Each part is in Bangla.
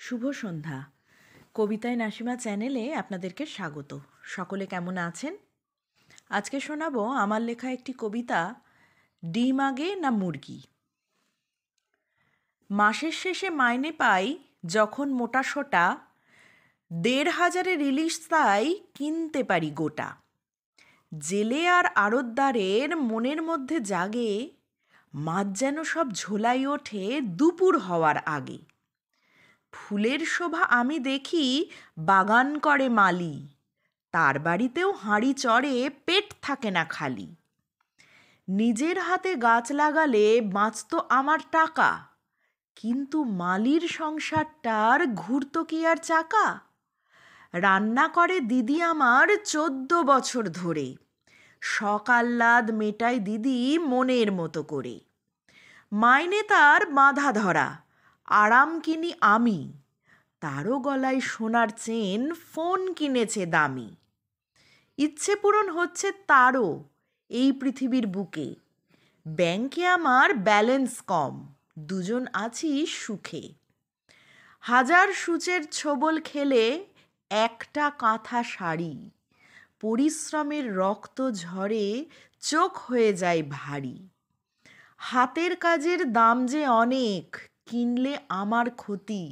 শুভ সন্ধ্যা। কবিতায় নাসিমা চ্যানেলে আপনাদেরকে স্বাগত। সকলে কেমন আছেন? আজকে শোনাবো আমার লেখা একটি কবিতা, ডিম আগে না মুরগি। মাসের শেষে মাইনে পাই যখন মোটা সোটা, ১,৫০০ ইলিশ তাই কিনতে পারি গোটা। জেলে আর আড়তদারের মনের মধ্যে জাগে, মাছ যেন সব ঝোলাই ওঠে দুপুর হওয়ার আগে। ফুলের শোভা আমি দেখি বাগান করে মালি, তার বাড়িতেও হাঁড়ি চড়ে পেট থাকে না খালি। নিজের হাতে গাছ লাগালে বাঁচত আমার টাকা, কিন্তু মালির সংসারটার ঘুরত কি আর চাকা? রান্না করে দিদি আমার ১৪ বছর ধরে, শখ আহ্লাদ মেটায় দিদি মনের মতো করে। মাইনে তার বাঁধা ধরা, আরাম কিনি আমি, তারও গলায় সোনার চেন, ফোন কিনেছে দামি। ইচ্ছে পূরণ হচ্ছে তারও এই পৃথিবীর বুকে, ব্যাংকে আমার ব্যালেন্স কম, দুজন আছি সুখে। হাজার সূচের ছোবল খেলে একটা কাঁথা শাড়ি, পরিশ্রমের রক্ত ঝরে চোখ হয়ে যায় ভারী। হাতের কাজের দাম যে অনেক, কিনলে আমার ক্ষতি,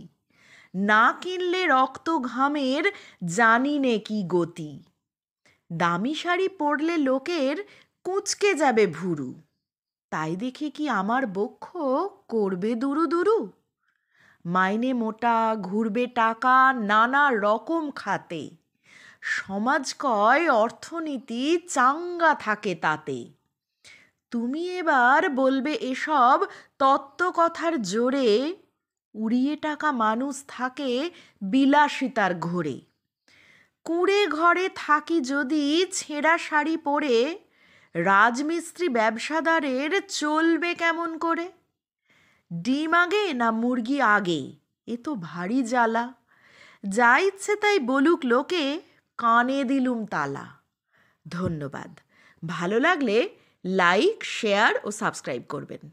না কিনলে রক্ত ঘামের জানি নে কি গতি। দামি শাড়ি পরলে লোকের কুঁচকে যাবে ভুরু, তাই দেখে কি আমার বক্ষ করবে দুরু দুরু? মাইনে মোটা, ঘুরবে টাকা নানা রকম খাতে, সমাজ কয় অর্থনীতি চাঙ্গা থাকে তাতে। তুমি এবার বলবে এসব তত্ত্বকথার জোরে, উড়িয়ে টাকা মানুষ থাকে বিলাসিতার ঘোরে। কুঁড়ে ঘরে থাকি যদি ছেঁড়া শাড়ি পরে, রাজমিস্ত্রি ব্যবসাদারের চলবে কেমন করে? ডিম আগে না মুরগি আগে, এ তো ভারী জ্বালা। যা ইচ্ছে তাই বলুক লোকে, কানে দিলুম তালা। ধন্যবাদ। ভালো লাগলে লাইক, শেয়ার ও সাবস্ক্রাইব করবেন।